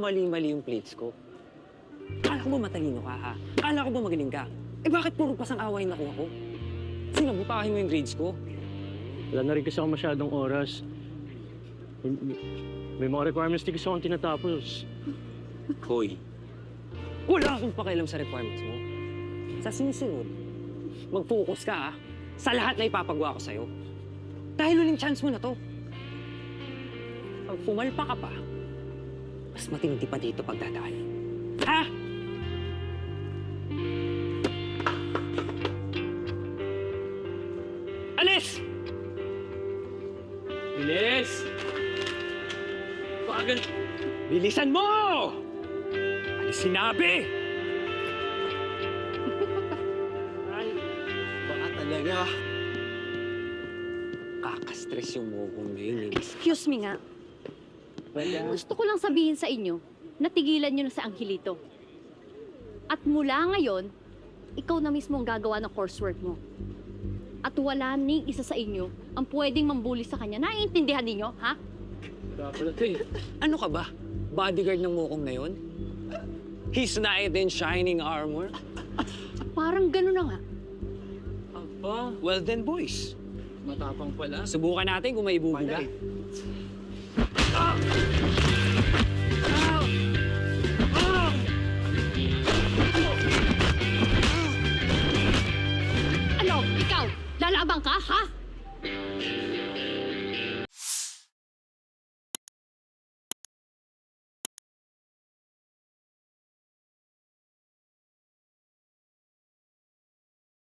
mali-mali yung plates ko. Kala ko ba matalino ka, ha? Kala ko ba magaling ka? Eh bakit puro pasang away na nakuha ko? Sinabutahin mo yung grades ko. Wala na rin kasi ako masyadong oras. May mga requirements di kasi akong tinatapos. Hoy, wala akong pakialam sa requirements mo. Sa sinisunod, mag-focus ka, ha? Sa lahat na ipapagawa ko sa'yo. Dahil huling chance mo na to. Pag pumalpa ka pa, mas matindi pa dito pagdadaan. Ha? Alis! Bilis! Bagal! Bilisan mo! Ano sinabi? Ay, baka talaga. Kakastress yung mukong na yun. Excuse me nga. Gusto ko lang sabihin sa inyo, natigilan nyo na sa Angelito. At mula ngayon, ikaw na mismo ang gagawa ng coursework mo. At wala ni isa sa inyo ang pwedeng mambuli sa kanya. Naiintindihan ninyo, ha? Ano ka ba? Bodyguard ng mukong na yun? His knight in shining armor? Parang gano'n na nga. Aba, well then boys. Matapang pala. Subukan natin kung may ibubuga. Ano? Ikaw? Lalabang ka, ha?